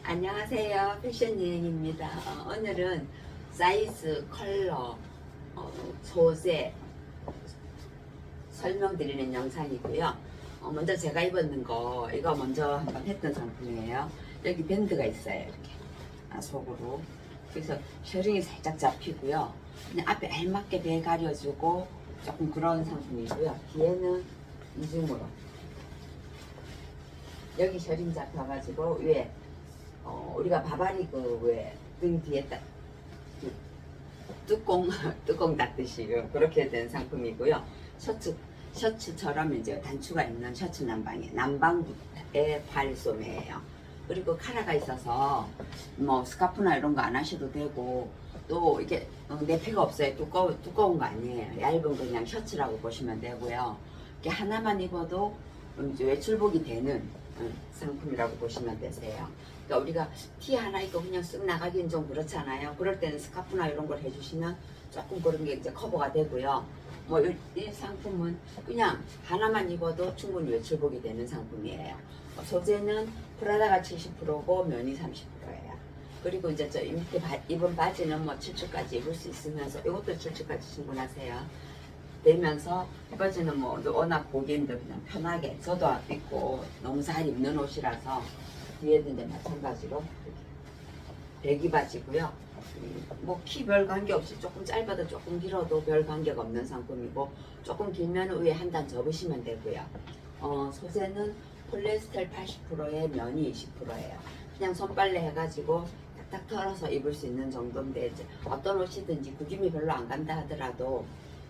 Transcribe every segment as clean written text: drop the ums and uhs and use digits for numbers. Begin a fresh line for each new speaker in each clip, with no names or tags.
안녕하세요. 패션 여행입니다. 오늘은 사이즈, 컬러, 소재 설명드리는 영상이고요. 먼저 제가 입었는 거, 이거 먼저 한번 했던 상품이에요. 여기 밴드가 있어요. 이렇게 속으로. 그래서 셔링이 살짝 잡히고요. 그냥 앞에 알맞게 배 가려주고 조금 그런 상품이고요. 뒤에는 이중으로 여기 셔링 잡혀가지고 위에 우리가 바바리 그 왜 등 뒤에 딱 뚜껑 뚜껑 닫듯이 그렇게 된 상품이고요. 셔츠처럼 이제 단추가 있는 셔츠 남방의 발소매예요. 그리고 카라가 있어서 뭐 스카프나 이런 거 안 하셔도 되고, 또 이게 내피가 없어요. 두꺼운 거 아니에요. 얇은 그냥 셔츠라고 보시면 되고요. 이게 하나만 입어도 이제 외출복이 되는 상품이라고 보시면 되세요. 그러니까 우리가 티 하나 입고 그냥 쓱 나가기는 좀 그렇잖아요. 그럴 때는 스카프나 이런 걸 해주시면 조금 그런 게 이제 커버가 되고요. 뭐 이 상품은 그냥 하나만 입어도 충분히 외출복이 되는 상품이에요. 소재는 프라다가 70%고 면이 30%예요. 그리고 이제 저 밑에 입은 바지는 뭐 7주까지 입을 수 있으면서 이것도 7주까지 충분하세요. 되면서 이 바지는 뭐 워낙 고객님들 그냥 편하게 저도 입고 너무 잘 입는 옷이라서 뒤에도 이제 마찬가지로 배기 바지고요. 뭐 키 별 관계없이 조금 짧아도 조금 길어도 별 관계가 없는 상품이고, 조금 길면 위에 한 단 접으시면 되고요. 소재는 폴리에스텔 80%에 면이 20%예요. 그냥 손빨래 해가지고 탁탁 털어서 입을 수 있는 정도인데, 이제 어떤 옷이든지 구김이 별로 안 간다 하더라도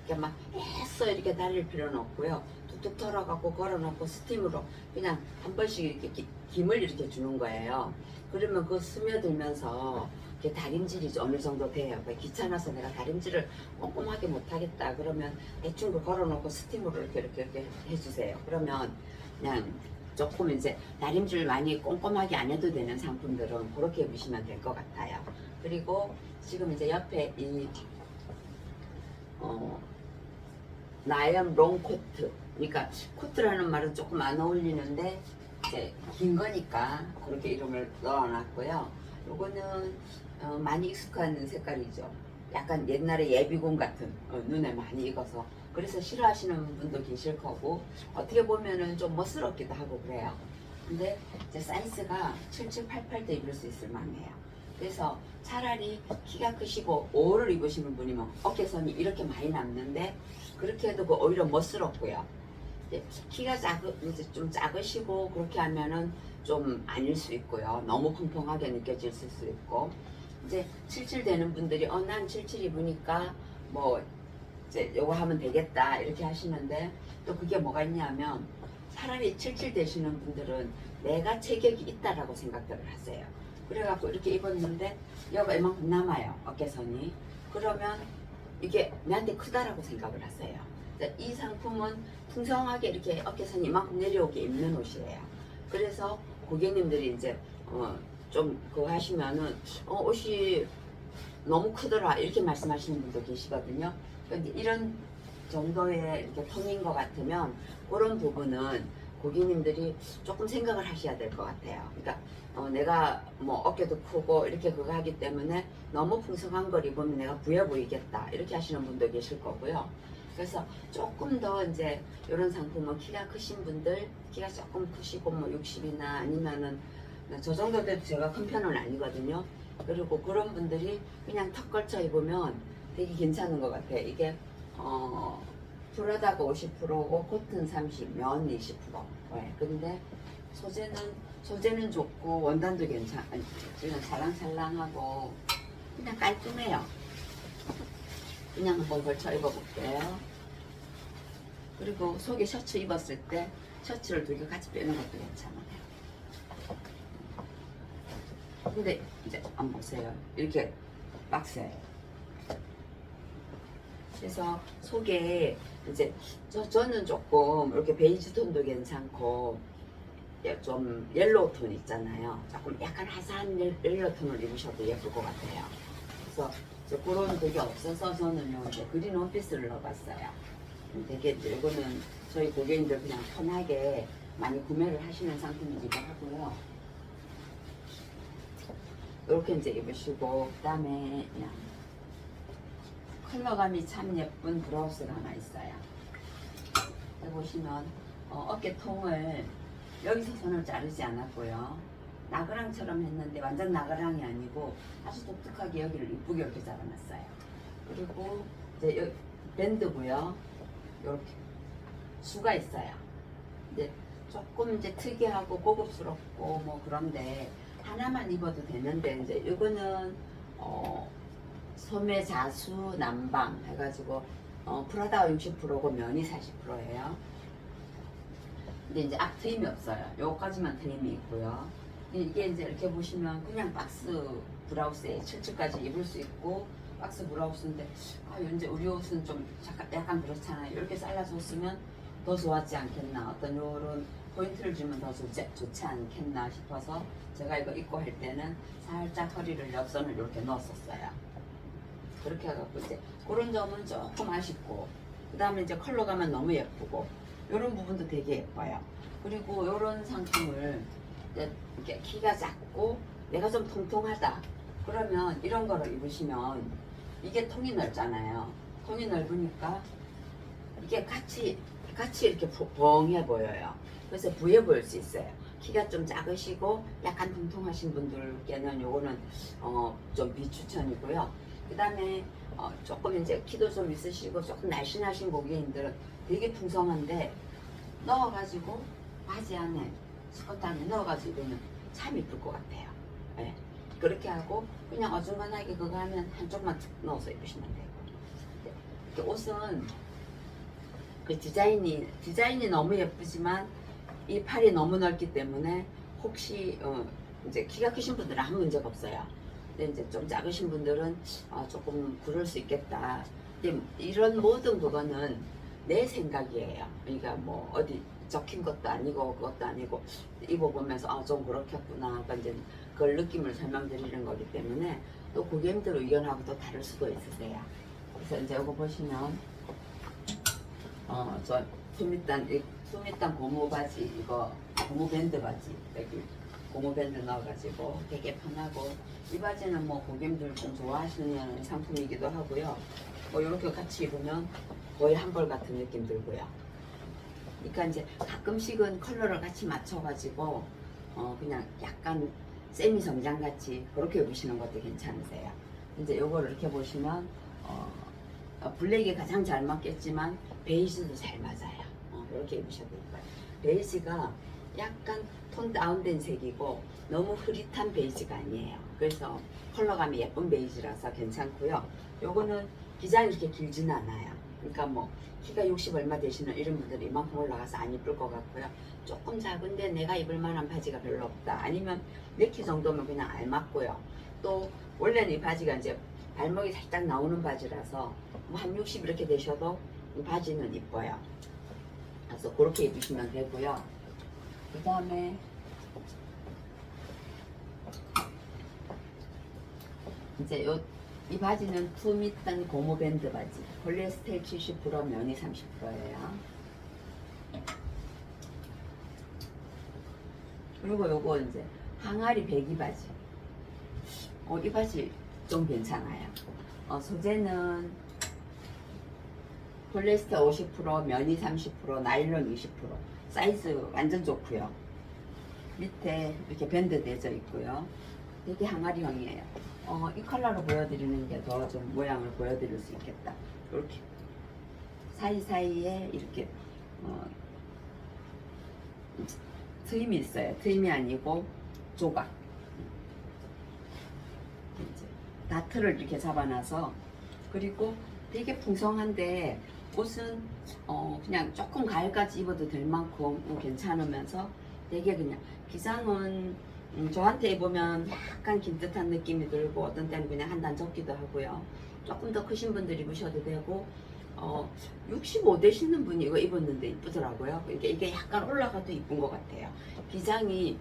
이렇게 막 애써 이렇게 달릴 필요는 없고요. 툭툭 털어갖고 걸어놓고 스팀으로 그냥 한 번씩 이렇게 김을 이렇게 주는 거예요. 그러면 그 스며들면서 다림질이 어느 정도 돼요. 귀찮아서 내가 다림질을 꼼꼼하게 못하겠다 그러면 대충 그 걸어놓고 스팀으로 이렇게 해주세요. 그러면 그냥 조금 이제 다림질 많이 꼼꼼하게 안 해도 되는 상품들은 그렇게 입으시면 될 것 같아요. 그리고 지금 이제 옆에 이 나염 롱 코트, 그러니까 코트라는 말은 조금 안 어울리는데 이제 긴 거니까 그렇게 이름을 넣어놨고요. 요거는 많이 익숙한 색깔이죠. 약간 옛날에 예비군 같은, 눈에 많이 익어서 그래서 싫어하시는 분도 계실 거고, 어떻게 보면은 좀 멋스럽기도 하고 그래요. 근데 이제 사이즈가 77, 88도 입을 수 있을 만해요. 그래서 차라리 키가 크시고 5를 입으시는 분이면 어깨선이 이렇게 많이 남는데, 그렇게 해도 오히려 멋스럽고요. 키가 이제 좀 작으시고 그렇게 하면은 좀 아닐 수 있고요. 너무 펑펑하게 느껴질 수 있고, 이제 77 되는 분들이 난 77 입으니까 뭐 이제 요거 하면 되겠다 이렇게 하시는데, 또 그게 뭐가 있냐면 차라리 77 되시는 분들은 내가 체격이 있다라고 생각들을 하세요. 그래갖고 이렇게 입었는데 여기가 이만큼 남아요, 어깨선이. 그러면 이게 내한테 크다라고 생각을 하세요. 이 상품은 풍성하게 이렇게 어깨선이 이만큼 내려오게 입는 옷이에요. 그래서 고객님들이 이제 좀 그거 하시면은 옷이 너무 크더라 이렇게 말씀하시는 분도 계시거든요. 근데 이런 정도의 이렇게 톤인 것 같으면 그런 부분은 고객님들이 조금 생각을 하셔야 될 것 같아요. 그러니까 내가 뭐 어깨도 크고 이렇게 그거 하기 때문에 너무 풍성한 걸 입으면 내가 부해 보이겠다 이렇게 하시는 분도 계실 거고요. 그래서 조금 더 이제 이런 상품은 키가 크신 분들, 키가 조금 크시고 뭐 60이나 아니면은 저 정도 돼도 제가 큰 편은 아니거든요. 그리고 그런 분들이 그냥 턱 걸쳐 입으면 되게 괜찮은 것 같아요. 이게 프라다가 50%고 코튼 30, 면 20%. 네. 근데 소재는 좋고 원단도 지금 살랑살랑하고 그냥 깔끔해요. 그냥 한번 걸쳐 입어볼게요. 그리고 속에 셔츠 입었을 때 셔츠를 두 개 같이 빼는 것도 괜찮아요. 근데 이제 한번 보세요. 이렇게 박스예요. 그래서 속에 이제 저는 조금 이렇게 베이지 톤도 괜찮고 좀 옐로우 톤 있잖아요. 조금 약간 화사한 옐로우 톤을 입으셔도 예쁠 것 같아요. 그래서 그런 되게 없어서 저는요 이제 그린 원피스를 넣어봤어요. 되게 이거는 저희 고객님들 그냥 편하게 많이 구매를 하시는 상품이기도 하고요. 이렇게 이제 입으시고, 그 다음에 그냥 컬러감이 참 예쁜 브라우스가 하나 있어요. 여기 보시면 어깨통을 여기서 손을 자르지 않았고요. 나그랑처럼 했는데 완전 나그랑이 아니고 아주 독특하게 여기를 이쁘게 이렇게 잡아놨어요. 그리고 이제 여기 밴드고요. 이렇게 수가 있어요. 이제 조금 이제 특이하고 고급스럽고 뭐 그런데 하나만 입어도 되는데 이제 이거는 소매 자수 남방 해가지고 프라다가 60%고 면이 40%예요. 근데 이제 앞 트임이 없어요. 요거까지만 트임이 있고요. 이게 이제 이렇게 보시면 그냥 박스 브라우스에 7층까지 입을 수 있고 박스 브라우스인데 이제 우리 옷은 좀 약간 그렇잖아요. 이렇게 잘라줬으면 더 좋았지 않겠나, 어떤 요런 포인트를 주면 더 좋지 않겠나 싶어서 제가 이거 입고 할 때는 살짝 허리를 옆선을 이렇게 넣었었어요. 그렇게 해갖고 이제 그런 점은 조금 아쉽고, 그 다음에 이제 컬러감은 너무 예쁘고 이런 부분도 되게 예뻐요. 그리고 이런 상품을 이렇게 키가 작고 내가 좀 통통하다 그러면 이런 거를 입으시면 이게 통이 넓잖아요. 통이 넓으니까 이게 같이 이렇게 벙해 보여요. 그래서 부해 보일 수 있어요. 키가 좀 작으시고 약간 통통하신 분들께는 요거는 좀 비추천이고요. 그 다음에 조금 이제 키도 좀 있으시고 조금 날씬하신 고객님들은 되게 풍성한데 넣어가지고 바지 안에 스커트 안에 넣어가지고 입으면 참 이쁠 것 같아요. 네. 그렇게 하고 그냥 어중간하게 그거 하면 한쪽만 툭 넣어서 입으시면 되고. 이렇게 옷은 그 디자인이 너무 예쁘지만 이 팔이 너무 넓기 때문에 혹시 이제 키가 크신 분들은 아무 문제가 없어요. 근데 이제 좀 작으신 분들은 조금 그럴 수 있겠다. 근데 이런 모든 그거는 내 생각이에요. 그러니까 뭐 어디 적힌 것도 아니고 그것도 아니고 입어보면서 좀 그렇겠구나. 이제 그걸 느낌을 설명드리는 거기 때문에 또 고객님들 의견하고 또 다를 수도 있으세요. 그래서 이제 이거 보시면 저 수미단 고무 바지, 이거 고무 밴드 바지, 여기 고무 밴드 넣어가지고 되게 편하고, 이 바지는 뭐 고객님들 좀 좋아하시는 상품이기도 하고요. 뭐 이렇게 같이 입으면 거의 한 벌 같은 느낌 들고요. 그러니까 이제 가끔씩은 컬러를 같이 맞춰가지고 그냥 약간 세미 정장 같이 그렇게 입으시는 것도 괜찮으세요. 이제 요거를 이렇게 보시면 블랙이 가장 잘 맞겠지만 베이지도 잘 맞아요. 이렇게 입으셔도 예뻐요. 베이지가 약간 톤 다운된 색이고 너무 흐릿한 베이지가 아니에요. 그래서 컬러감이 예쁜 베이지라서 괜찮고요. 요거는 기장이 이렇게 길지는 않아요. 그러니까 뭐 키가 60 얼마 되시는 이런 분들은 이만큼 올라가서 안 입을 것 같고요. 조금 작은데 내가 입을 만한 바지가 별로 없다, 아니면 내 키 정도면 그냥 알맞고요. 또 원래는 이 바지가 이제 발목이 살짝 나오는 바지라서 뭐 한 60 이렇게 되셔도 이 바지는 이뻐요. 그래서 그렇게 입으시면 되고요. 그 다음에 이제 이 바지는 투미단 고무 밴드 바지, 폴리에스테일 70%, 면이 30%예요. 그리고 요거 이제 항아리 배기 바지. 이 바지 좀 괜찮아요. 소재는 폴리에스테 50%, 면이 30%, 나일론 20%. 사이즈 완전 좋고요. 밑에 이렇게 밴드 되어 있고요. 되게 항아리형이에요. 이 컬러로 보여드리는 게 더 좀 모양을 보여드릴 수 있겠다. 이렇게 사이사이에 이렇게 트임이 있어요. 트임이 아니고 조각. 이제 다트를 이렇게 잡아놔서, 그리고 되게 풍성한데 옷은 그냥 조금 가을까지 입어도 될 만큼 괜찮으면서 되게 그냥 기장은 저한테 입으면 약간 긴 듯한 느낌이 들고 어떤 때는 그냥 한 단 접기도 하고요. 조금 더 크신 분들 입으셔도 되고 65 되시는 분이 이거 입었는데 이쁘더라고요. 그러니까 이게 약간 올라가도 이쁜 것 같아요. 기장이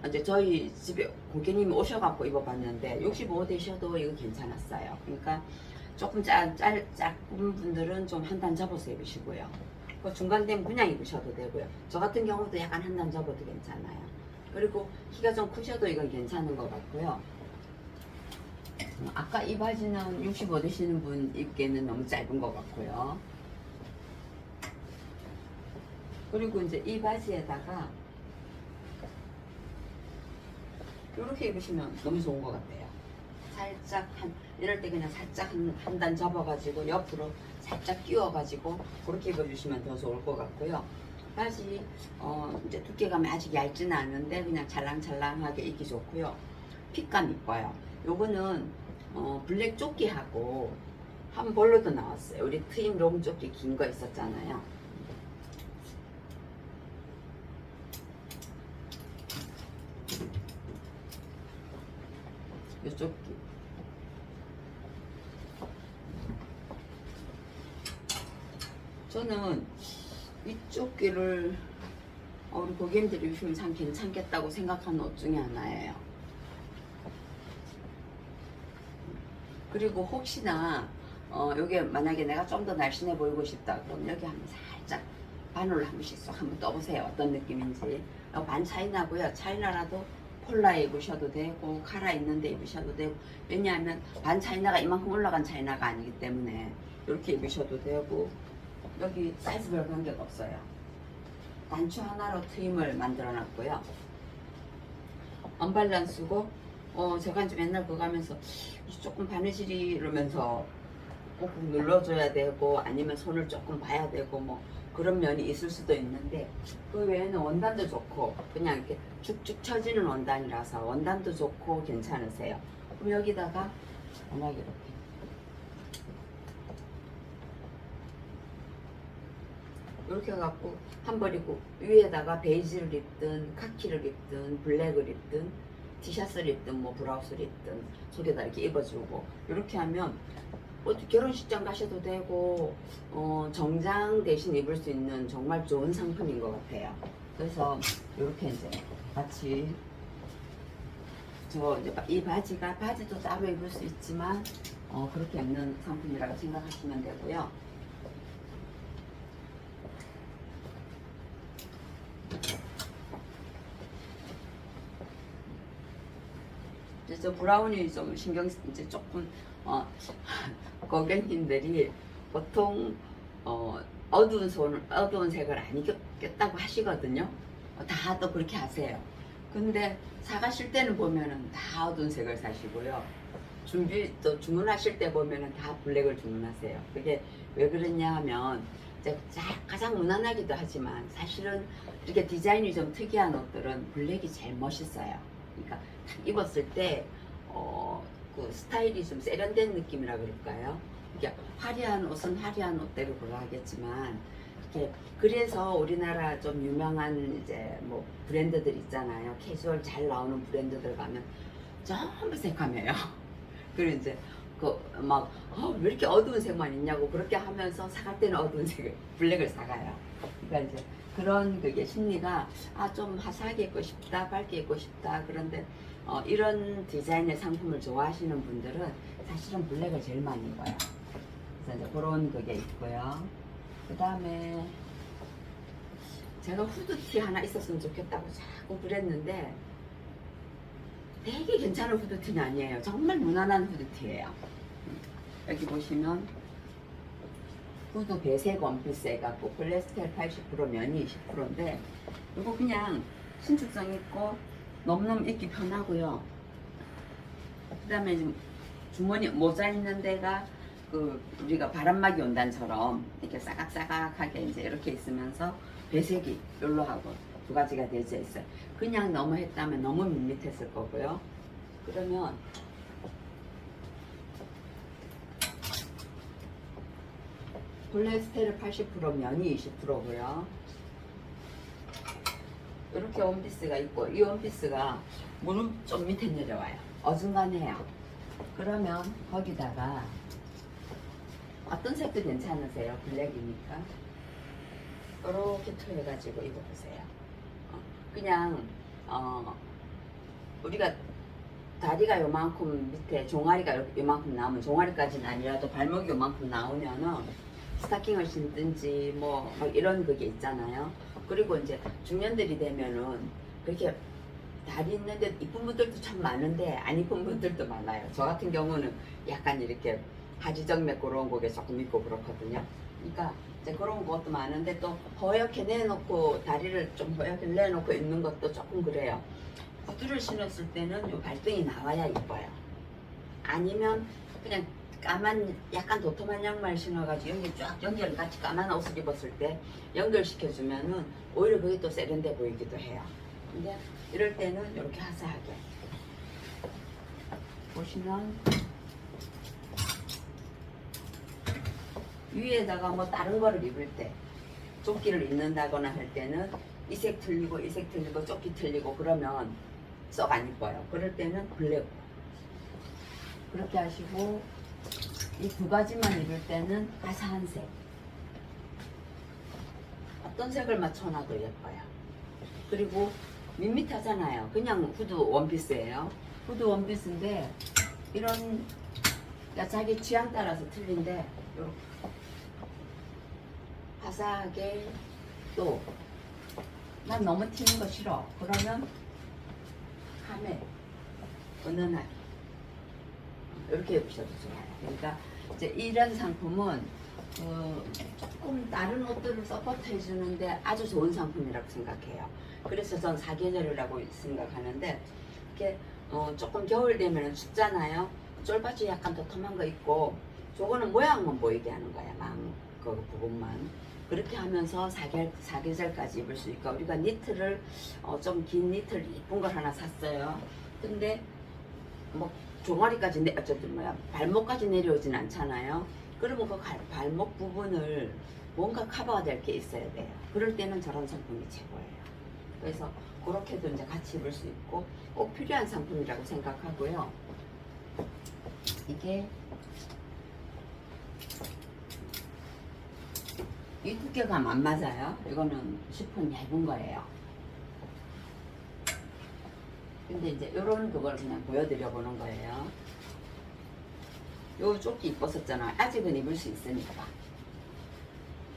이제 저희 집에 고객님이 오셔갖고 입어봤는데 65 되셔도 이거 괜찮았어요. 그러니까 조금 작은 분들은 좀 한 단 접어서 입으시고요. 그 중간 되면 그냥 입으셔도 되고요. 저 같은 경우도 약간 한 단 접어도 괜찮아요. 그리고 키가 좀 크셔도 이건 괜찮은 것 같고요. 아까 이 바지는 65 되시는 분 입기에는 너무 짧은 것 같고요. 그리고 이제 이 바지에다가 이렇게 입으시면 너무 좋은 것 같아요. 살짝 이럴 때 그냥 살짝 한 단 접어가지고 옆으로 살짝 끼워가지고 그렇게 입어주시면 더 좋을 것 같고요. 바지 이제 두께감이 아직 얇지는 않은데 그냥 찰랑찰랑하게 입기 좋고요. 핏감 이뻐요. 요거는 블랙 조끼하고 한 벌로도 나왔어요. 우리 트임 롱 조끼 긴 거 있었잖아요. 요 조끼. 저는 이쪽 귀를 우리 고객님들이 입으면 참 괜찮겠다고 생각하는 옷 중에 하나예요. 그리고 혹시나 요게 만약에 내가 좀 더 날씬해 보이고 싶다 그럼 여기 한번 살짝 바늘로 한 번씩 쏙 한번 떠보세요. 어떤 느낌인지. 반 차이나고요. 차이나라도 폴라에 입으셔도 되고 카라 있는데 입으셔도 되고, 왜냐하면 반 차이나가 이만큼 올라간 차이나가 아니기 때문에 이렇게 입으셔도 되고, 여기 사이즈별 관계가 없어요. 단추 하나로 트임을 만들어 놨고요. 언밸런스고 제가 이제 맨날 그거 하면서 조금 바느질이 이러면서 꼭 눌러줘야 되고 아니면 손을 조금 봐야 되고 뭐 그런 면이 있을 수도 있는데, 그 외에는 원단도 좋고 그냥 이렇게 축축 처지는 원단이라서 원단도 좋고 괜찮으세요. 그럼 여기다가 만약에 이렇게 해갖고 한 벌이고 위에다가 베이지를 입든 카키를 입든 블랙을 입든 티셔츠를 입든 뭐 브라우스를 입든 속에다 이렇게 입어주고, 이렇게 하면 결혼식장 가셔도 되고 정장 대신 입을 수 있는 정말 좋은 상품인 것 같아요. 그래서 이렇게 이제 같이 이 바지도 따로 입을 수 있지만 그렇게 입는 상품이라고 생각하시면 되고요. 저 브라운이 좀 신경 이제 조금 고객님들이 보통 어두운 색을 안 입겠다고 하시거든요. 다 또 그렇게 하세요. 근데 사가실 때는 보면은 다 어두운 색을 사시고요. 또 주문하실 때 보면은 다 블랙을 주문하세요. 그게 왜 그러냐 하면 이제 가장 무난하기도 하지만 사실은 이렇게 디자인이 좀 특이한 옷들은 블랙이 제일 멋있어요. 그러니까 딱 입었을 때 그 스타일이 좀 세련된 느낌이라 그럴까요? 이게 화려한 옷은 화려한 옷대로 그거 하겠지만, 이렇게 그래서 우리나라 좀 유명한 이제 뭐 브랜드들 있잖아요. 캐주얼 잘 나오는 브랜드들 가면 전부 새카매요. 그리고 이제 왜 이렇게 어두운 색만 있냐고 그렇게 하면서 사갈 때는 어두운 색을 블랙을 사가요. 그러니까 이제 그런 그게 심리가 좀 화사하게 입고 싶다, 밝게 입고 싶다. 그런데 이런 디자인의 상품을 좋아하시는 분들은 사실은 블랙을 제일 많이 입어요. 그래서 이제 그런 그게 있고요. 그 다음에 제가 후드티 하나 있었으면 좋겠다고 자꾸 그랬는데 되게 괜찮은 후드티는 아니에요. 정말 무난한 후드티예요. 여기 보시면 후드 배색 원피스 해갖고 폴리에스테르 80% 면이 20%인데 이거 그냥 신축성 있고 너무너무 입기 편하고요. 그 다음에 주머니 모자 있는 데가 우리가 바람막이 원단처럼 이렇게 싸각싸각하게 이제 이렇게 있으면서 배색이 열로 하고 두 가지가 되어 있어요. 그냥 너무 했다면 너무 밋밋했을 거고요. 그러면 폴리에스테르 80% 면이 20%고요. 이렇게 원피스가 있고, 이 원피스가 무릎 좀 밑에 내려와요. 어중간해요. 그러면 거기다가 어떤 색도 괜찮으세요? 블랙이니까 이렇게 투여해가지고 입어보세요. 그냥 우리가 다리가 요만큼 밑에 종아리가 요만큼 나오면, 종아리까지는 아니라도 발목이 요만큼 나오면은 스타킹을 신든지 뭐 이런 그게 있잖아요. 그리고 이제 중년들이 되면은 그렇게 다리 있는데 이쁜 분들도 참 많은데 안 이쁜 분들도 많아요. 저 같은 경우는 약간 이렇게 하지정맥 그런 곡에 조금 있고 그렇거든요. 그러니까 이제 그런 것도 많은데 또 허옇게 내놓고 다리를 좀 허옇게 내놓고 있는 것도 조금 그래요. 구두를 신었을 때는 요 발등이 나와야 이뻐요. 아니면 그냥 까만 약간 도톰한 양말 신어가지고 여기 쫙 연결 같이 까만 옷을 입었을 때 연결시켜주면은 오히려 그게 또 세련돼 보이기도 해요. 근데 이럴 때는 이렇게 화사하게 보시면 위에다가 뭐 다른 거를 입을 때 조끼를 입는다거나 할 때는 이 색 틀리고 이 색 틀리고 조끼 틀리고 그러면 썩 안 이뻐요. 그럴 때는 블랙 그렇게 하시고 이 두 가지만 입을 때는 화사한 색 어떤 색을 맞춰놔도 예뻐요. 그리고 밋밋하잖아요. 그냥 후드 원피스예요. 후드 원피스인데 이런 그러니까 자기 취향 따라서 틀린데 이렇게 화사하게 또 난 너무 튀는 거 싫어. 그러면 카멜 은은하게 이렇게 입으셔도 좋아요. 그러니까 이제 이런 상품은 조금 다른 옷들을 서포트 해주는데 아주 좋은 상품이라고 생각해요. 그래서 전 사계절이라고 생각하는데 이렇게 조금 겨울 되면 춥잖아요. 쫄바지 약간 도톰한 거 입고 저거는 모양만 보이게 하는 거야. 그 부분만. 그렇게 하면서 사계절까지 입을 수 있고 우리가 니트를 좀 긴 니트를 이쁜 걸 하나 샀어요. 근데 뭐 종아리까지 어쨌든 발목까지 내려오진 않잖아요. 그러면 그 발목 부분을 뭔가 커버가 될 게 있어야 돼요. 그럴 때는 저런 상품이 최고예요. 그래서 그렇게도 이제 같이 입을 수 있고 꼭 필요한 상품이라고 생각하고요. 이게 이 두께가 안 맞아요. 이거는 시폰 얇은 거예요. 근데 이제 이런 그걸 그냥 보여드려 보는 거예요. 요 조끼 입었었잖아. 아직은 입을 수 있으니까.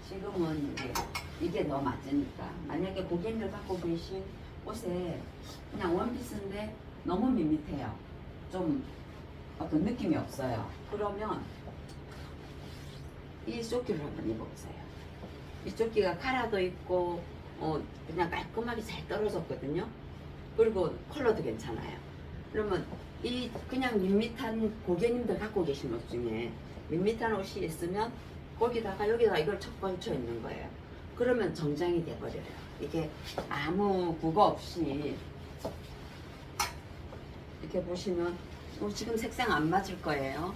지금은 이제 이게 더 맞으니까. 만약에 고객님들 갖고 계신 옷에 그냥 원피스인데 너무 밋밋해요. 좀 어떤 느낌이 없어요. 그러면 이 조끼를 한번 입어보세요. 이 조끼가 카라도 있고 그냥 깔끔하게 잘 떨어졌거든요. 그리고 컬러도 괜찮아요. 그러면 이 그냥 밋밋한 고객님들 갖고 계신 옷 중에 밋밋한 옷이 있으면 거기다가 여기다가 이걸 척 걸쳐 있는 거예요. 그러면 정장이 돼버려요. 이게 아무 구거 없이 이렇게 보시면 지금 색상 안 맞을 거예요.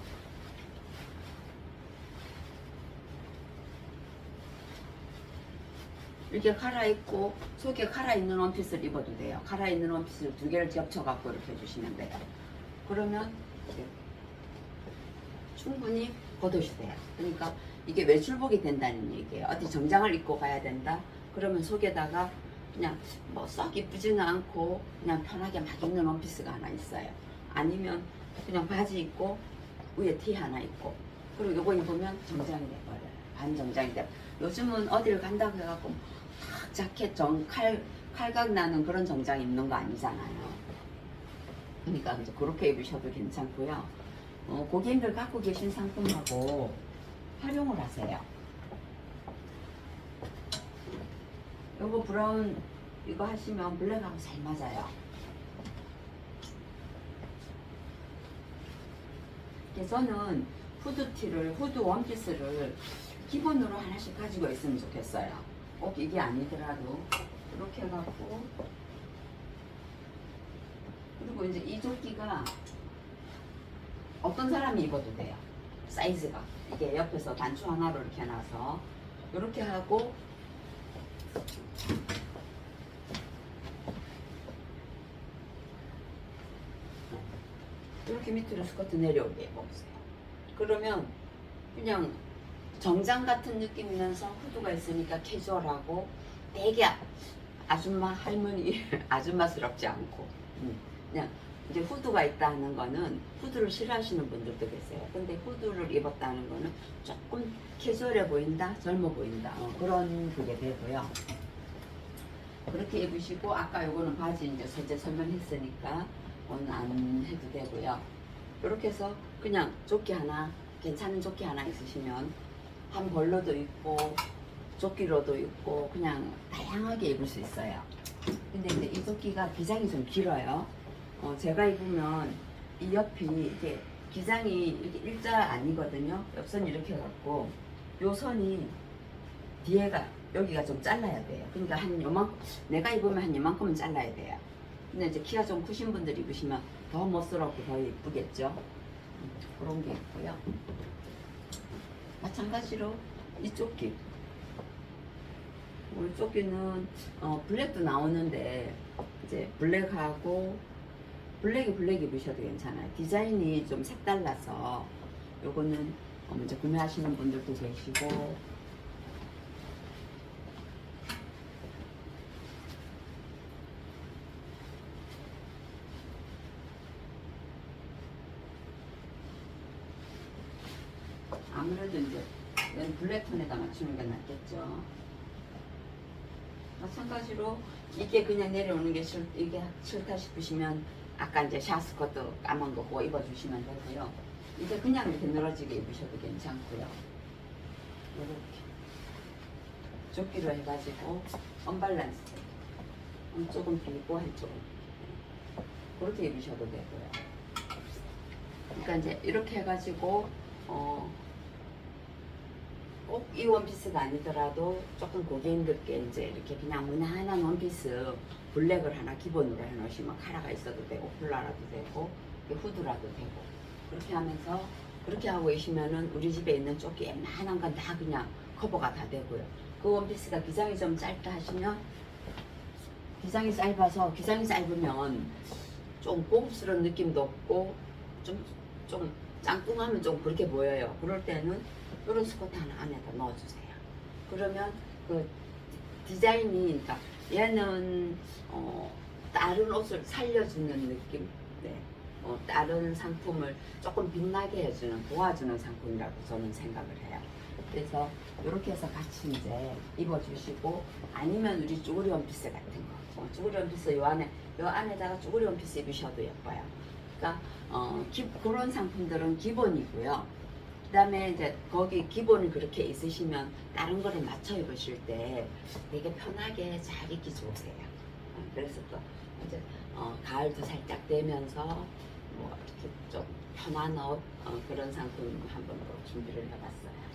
이렇게 갈아입고 속에 갈아입는 원피스를 입어도 돼요. 갈아입는 원피스를 두 개를 겹쳐갖고 이렇게 해주시면 돼요. 그러면 충분히 걷어도 돼요. 그러니까 이게 외출복이 된다는 얘기예요. 어디 정장을 입고 가야 된다. 그러면 속에다가 그냥 뭐 썩 이쁘지는 않고 그냥 편하게 막 입는 원피스가 하나 있어요. 아니면 그냥 바지 입고 위에 티 하나 입고 그리고 요거 입으면 정장이 돼버려요. 반정장이 돼요. 요즘은 어디를 간다고 해갖고 탁 자켓 칼각 나는 그런 정장 입는 거 아니잖아요. 그러니까 이제 그렇게 입으셔도 괜찮고요. 고객님들 갖고 계신 상품하고 활용을 하세요. 요거 브라운 이거 하시면 블랙하고 잘 맞아요. 그래서 저는 후드 원피스를 기본으로 하나씩 가지고 있으면 좋겠어요. 꼭 이게 아니더라도 이렇게 해갖고 그리고 이제 이 조끼가 어떤 사람이 입어도 돼요. 사이즈가 이게 옆에서 단추 하나로 이렇게 놔서 이렇게 하고 이렇게 밑으로 스커트 내려오게 입어보세요. 그러면 그냥 정장 같은 느낌이면서 후드가 있으니까 캐주얼하고 되게 아줌마 할머니 아줌마스럽지 않고 그냥 이제 후드가 있다는 거는 후드를 싫어하시는 분들도 계세요. 근데 후드를 입었다는 거는 조금 캐주얼해 보인다, 젊어 보인다 그런 그게 되고요. 그렇게 입으시고 아까 요거는 바지 이제 선제 설명했으니까 오늘 안 해도 되고요. 이렇게 해서 그냥 조끼 하나 괜찮은 조끼 하나 있으시면 한 벌로도 입고 조끼로도 입고 그냥 다양하게 입을 수 있어요. 근데 이제 이 조끼가 기장이 좀 길어요. 제가 입으면 이 옆이 이게 기장이 이렇게 일자 아니거든요. 옆선이 이렇게 갖고 요 선이 뒤에가 여기가 좀 잘라야 돼요. 그러니까 한 요만큼 내가 입으면 한 요만큼은 잘라야 돼요. 근데 이제 키가 좀 크신 분들 입으시면 더 멋스럽고 더 예쁘겠죠. 그런 게 있고요. 마찬가지로 이 조끼. 이 조끼는 블랙도 나오는데 이제 블랙하고 블랙 입으셔도 괜찮아요. 디자인이 좀 색달라서 요거는 먼저 구매하시는 분들도 계시고 아무래도 이제 얘는 블랙톤에다 맞추는 게 낫겠죠. 마찬가지로 이게 그냥 내려오는 게 이게 싫다 싶으시면 아까 이제 샤스커트 까만 거 그거 입어주시면 되고요. 이제 그냥 이렇게 늘어지게 입으셔도 괜찮고요. 이렇게 조끼로 해가지고 언밸런스 한쪽은 길고 한쪽은 그렇게 입으셔도 되고요. 그러니까 이제 이렇게 해가지고 꼭 이 원피스가 아니더라도 조금 고객님들께 이제 이렇게 그냥 무난한 원피스 블랙을 하나 기본으로 해놓으시면 카라가 있어도 되고 폴라라도 되고 후드라도 되고 그렇게 하면서 그렇게 하고 계시면은 우리 집에 있는 조끼 웬만한 건 다 그냥 커버가 다 되고요. 그 원피스가 기장이 좀 짧다 하시면 기장이 짧으면 좀 고급스러운 느낌도 없고 좀 짱뚱하면 좀 그렇게 보여요. 그럴 때는 이런 스커트 하나 안에다 넣어주세요. 그러면 그 디자인이, 그러니까 얘는 다른 옷을 살려주는 느낌, 네. 다른 상품을 조금 빛나게 해주는, 도와주는 상품이라고 저는 생각을 해요. 그래서 이렇게 해서 같이 이제 입어주시고, 아니면 우리 쭈구리 원피스 같은 거, 쭈구리 원피스 요 안에다가 쭈구리 원피스 입으셔도 예뻐요. 그러니까 그런 상품들은 기본이고요. 그 다음에 이제 거기 기본이 그렇게 있으시면 다른 거를 맞춰 입으실 때 되게 편하게 잘 입기 좋으세요. 그래서 또 이제 가을도 살짝 되면서 뭐 이렇게 좀 편한 옷 그런 상품 한번 또 준비를 해봤어요.